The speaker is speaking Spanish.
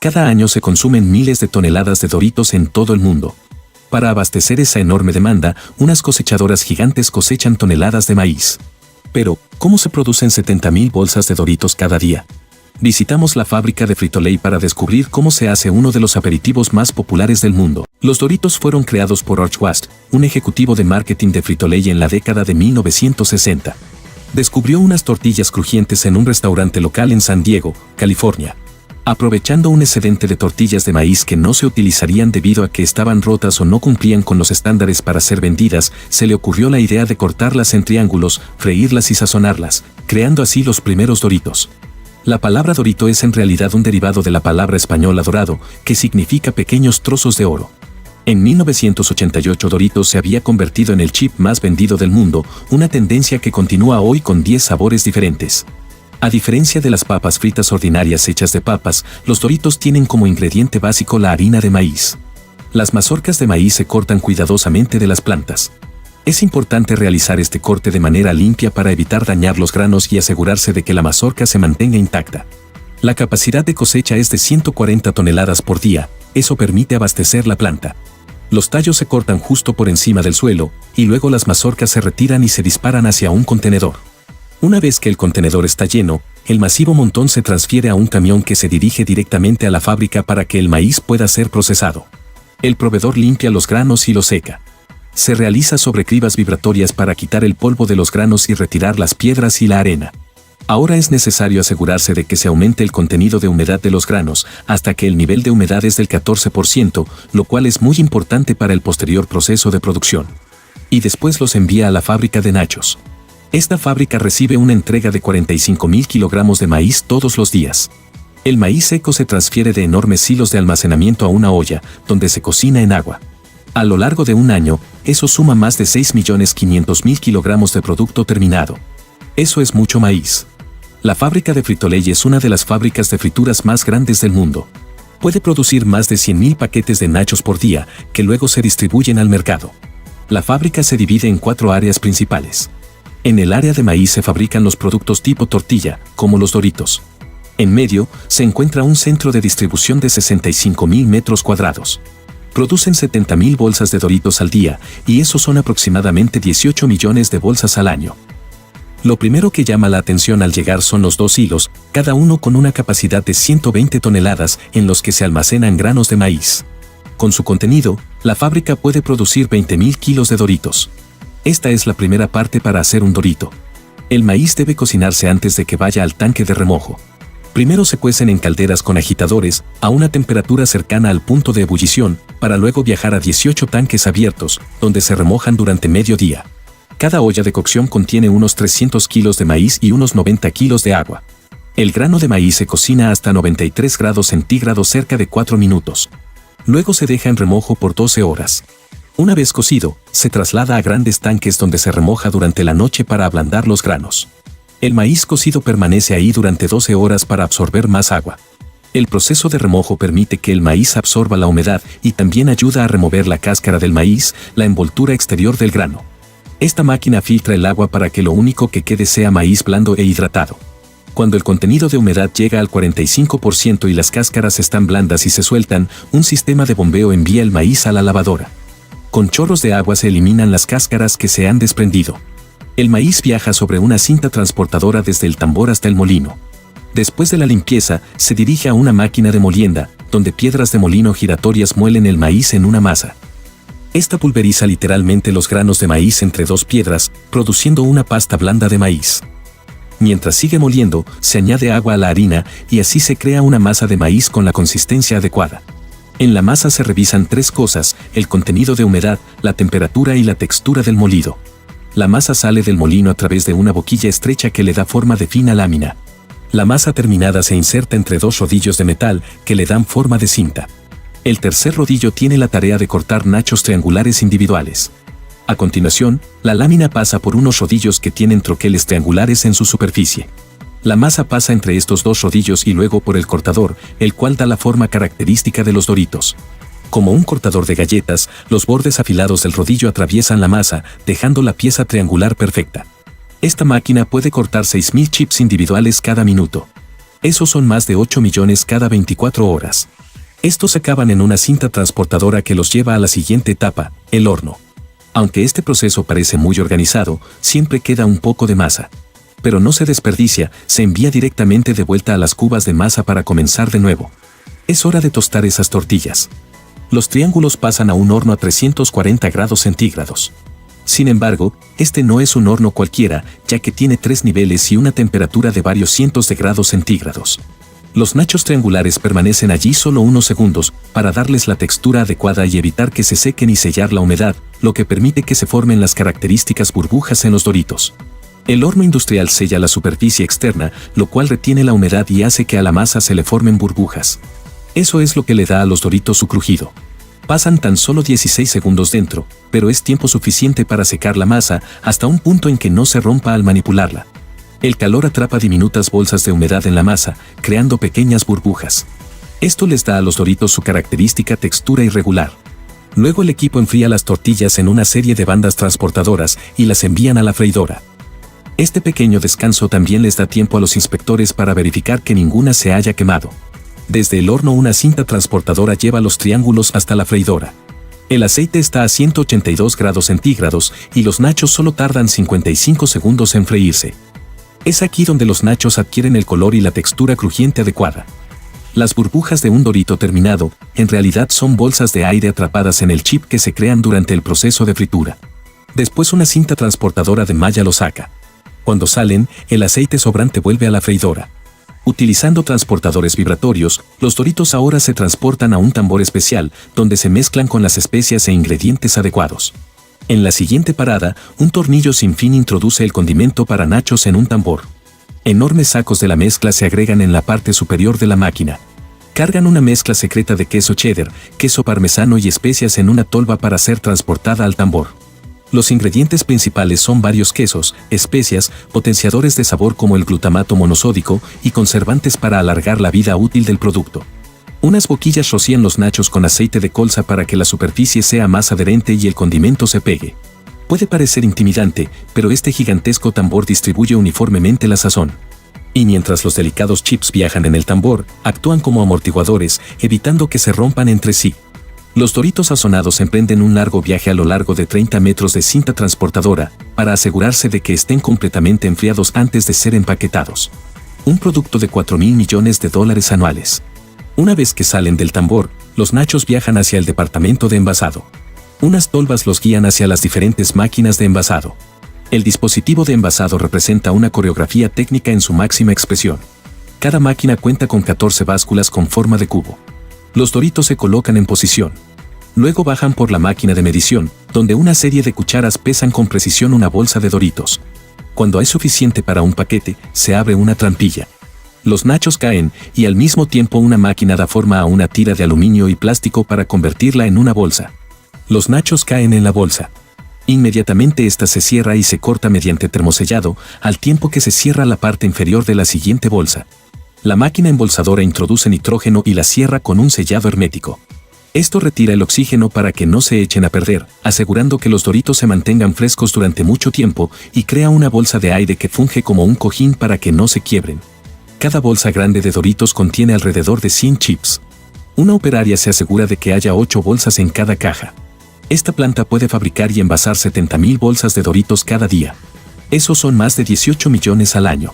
Cada año se consumen miles de toneladas de Doritos en todo el mundo. Para abastecer esa enorme demanda, unas cosechadoras gigantes cosechan toneladas de maíz. Pero, ¿cómo se producen 70.000 bolsas de Doritos cada día? Visitamos la fábrica de Frito-Lay para descubrir cómo se hace uno de los aperitivos más populares del mundo. Los Doritos fueron creados por Arch Wast, un ejecutivo de marketing de Frito-Lay en la década de 1960. Descubrió unas tortillas crujientes en un restaurante local en San Diego, California. Aprovechando un excedente de tortillas de maíz que no se utilizarían debido a que estaban rotas o no cumplían con los estándares para ser vendidas, se le ocurrió la idea de cortarlas en triángulos, freírlas y sazonarlas, creando así los primeros Doritos. La palabra Dorito es en realidad un derivado de la palabra española dorado, que significa pequeños trozos de oro. En 1988 Doritos se había convertido en el chip más vendido del mundo, una tendencia que continúa hoy con 10 sabores diferentes. A diferencia de las papas fritas ordinarias hechas de papas, los Doritos tienen como ingrediente básico la harina de maíz. Las mazorcas de maíz se cortan cuidadosamente de las plantas. Es importante realizar este corte de manera limpia para evitar dañar los granos y asegurarse de que la mazorca se mantenga intacta. La capacidad de cosecha es de 140 toneladas por día, eso permite abastecer la planta. Los tallos se cortan justo por encima del suelo, y luego las mazorcas se retiran y se disparan hacia un contenedor. Una vez que el contenedor está lleno, el masivo montón se transfiere a un camión que se dirige directamente a la fábrica para que el maíz pueda ser procesado. El proveedor limpia los granos y los seca. Se realiza sobre cribas vibratorias para quitar el polvo de los granos y retirar las piedras y la arena. Ahora es necesario asegurarse de que se aumente el contenido de humedad de los granos hasta que el nivel de humedad es del 14%, lo cual es muy importante para el posterior proceso de producción. Y después los envía a la fábrica de nachos. Esta fábrica recibe una entrega de 45.000 kilogramos de maíz todos los días. El maíz seco se transfiere de enormes hilos de almacenamiento a una olla, donde se cocina en agua. A lo largo de un año, eso suma más de 6.500.000 kilogramos de producto terminado. Eso es mucho maíz. La fábrica de Frito-Lay es una de las fábricas de frituras más grandes del mundo. Puede producir más de 100.000 paquetes de nachos por día, que luego se distribuyen al mercado. La fábrica se divide en 4 áreas principales. En el área de maíz se fabrican los productos tipo tortilla, como los Doritos. En medio, se encuentra un centro de distribución de 65.000 metros cuadrados. Producen 70.000 bolsas de Doritos al día, y eso son aproximadamente 18 millones de bolsas al año. Lo primero que llama la atención al llegar son los 2 hilos, cada uno con una capacidad de 120 toneladas en los que se almacenan granos de maíz. Con su contenido, la fábrica puede producir 20.000 kilos de Doritos. Esta es la primera parte para hacer un Dorito. El maíz debe cocinarse antes de que vaya al tanque de remojo. Primero se cuecen en calderas con agitadores, a una temperatura cercana al punto de ebullición, para luego viajar a 18 tanques abiertos, donde se remojan durante medio día. Cada olla de cocción contiene unos 300 kilos de maíz y unos 90 kilos de agua. El grano de maíz se cocina hasta 93 grados centígrados cerca de 4 minutos. Luego se deja en remojo por 12 horas. Una vez cocido, se traslada a grandes tanques donde se remoja durante la noche para ablandar los granos. El maíz cocido permanece ahí durante 12 horas para absorber más agua. El proceso de remojo permite que el maíz absorba la humedad y también ayuda a remover la cáscara del maíz, la envoltura exterior del grano. Esta máquina filtra el agua para que lo único que quede sea maíz blando e hidratado. Cuando el contenido de humedad llega al 45% y las cáscaras están blandas y se sueltan, un sistema de bombeo envía el maíz a la lavadora. Con chorros de agua se eliminan las cáscaras que se han desprendido. El maíz viaja sobre una cinta transportadora desde el tambor hasta el molino. Después de la limpieza, se dirige a una máquina de molienda, donde piedras de molino giratorias muelen el maíz en una masa. Esta pulveriza literalmente los granos de maíz entre 2 piedras, produciendo una pasta blanda de maíz. Mientras sigue moliendo, se añade agua a la harina y así se crea una masa de maíz con la consistencia adecuada. En la masa se revisan 3 cosas: el contenido de humedad, la temperatura y la textura del molido. La masa sale del molino a través de una boquilla estrecha que le da forma de fina lámina. La masa terminada se inserta entre 2 rodillos de metal que le dan forma de cinta. El tercer rodillo tiene la tarea de cortar nachos triangulares individuales. A continuación, la lámina pasa por unos rodillos que tienen troqueles triangulares en su superficie. La masa pasa entre estos 2 rodillos y luego por el cortador, el cual da la forma característica de los Doritos. Como un cortador de galletas, los bordes afilados del rodillo atraviesan la masa, dejando la pieza triangular perfecta. Esta máquina puede cortar 6.000 chips individuales cada minuto. Esos son más de 8 millones cada 24 horas. Estos acaban en una cinta transportadora que los lleva a la siguiente etapa, el horno. Aunque este proceso parece muy organizado, siempre queda un poco de masa. Pero no se desperdicia, se envía directamente de vuelta a las cubas de masa para comenzar de nuevo. Es hora de tostar esas tortillas. Los triángulos pasan a un horno a 340 grados centígrados. Sin embargo, este no es un horno cualquiera, ya que tiene 3 niveles y una temperatura de varios cientos de grados centígrados. Los nachos triangulares permanecen allí solo unos segundos, para darles la textura adecuada y evitar que se sequen y sellar la humedad, lo que permite que se formen las características burbujas en los Doritos. El horno industrial sella la superficie externa, lo cual retiene la humedad y hace que a la masa se le formen burbujas. Eso es lo que le da a los Doritos su crujido. Pasan tan solo 16 segundos dentro, pero es tiempo suficiente para secar la masa hasta un punto en que no se rompa al manipularla. El calor atrapa diminutas bolsas de humedad en la masa, creando pequeñas burbujas. Esto les da a los Doritos su característica textura irregular. Luego el equipo enfría las tortillas en una serie de bandas transportadoras y las envían a la freidora. Este pequeño descanso también les da tiempo a los inspectores para verificar que ninguna se haya quemado. Desde el horno una cinta transportadora lleva los triángulos hasta la freidora. El aceite está a 182 grados centígrados y los nachos solo tardan 55 segundos en freírse. Es aquí donde los nachos adquieren el color y la textura crujiente adecuada. Las burbujas de un Dorito terminado, en realidad son bolsas de aire atrapadas en el chip que se crean durante el proceso de fritura. Después una cinta transportadora de malla los saca. Cuando salen, el aceite sobrante vuelve a la freidora. Utilizando transportadores vibratorios, los Doritos ahora se transportan a un tambor especial, donde se mezclan con las especias e ingredientes adecuados. En la siguiente parada, un tornillo sin fin introduce el condimento para nachos en un tambor. Enormes sacos de la mezcla se agregan en la parte superior de la máquina. Cargan una mezcla secreta de queso cheddar, queso parmesano y especias en una tolva para ser transportada al tambor. Los ingredientes principales son varios quesos, especias, potenciadores de sabor como el glutamato monosódico y conservantes para alargar la vida útil del producto. Unas boquillas rocían los nachos con aceite de colza para que la superficie sea más adherente y el condimento se pegue. Puede parecer intimidante, pero este gigantesco tambor distribuye uniformemente la sazón. Y mientras los delicados chips viajan en el tambor, actúan como amortiguadores, evitando que se rompan entre sí. Los Doritos sazonados emprenden un largo viaje a lo largo de 30 metros de cinta transportadora, para asegurarse de que estén completamente enfriados antes de ser empaquetados. Un producto de $4.000 millones anuales. Una vez que salen del tambor, los nachos viajan hacia el departamento de envasado. Unas tolvas los guían hacia las diferentes máquinas de envasado. El dispositivo de envasado representa una coreografía técnica en su máxima expresión. Cada máquina cuenta con 14 básculas con forma de cubo. Los Doritos se colocan en posición. Luego bajan por la máquina de medición, donde una serie de cucharas pesan con precisión una bolsa de Doritos. Cuando hay suficiente para un paquete, se abre una trampilla. Los nachos caen, y al mismo tiempo una máquina da forma a una tira de aluminio y plástico para convertirla en una bolsa. Los nachos caen en la bolsa. Inmediatamente esta se cierra y se corta mediante termosellado, al tiempo que se cierra la parte inferior de la siguiente bolsa. La máquina embolsadora introduce nitrógeno y la cierra con un sellado hermético. Esto retira el oxígeno para que no se echen a perder, asegurando que los Doritos se mantengan frescos durante mucho tiempo y crea una bolsa de aire que funge como un cojín para que no se quiebren. Cada bolsa grande de Doritos contiene alrededor de 100 chips. Una operaria se asegura de que haya 8 bolsas en cada caja. Esta planta puede fabricar y envasar 70.000 bolsas de Doritos cada día. Esos son más de 18 millones al año.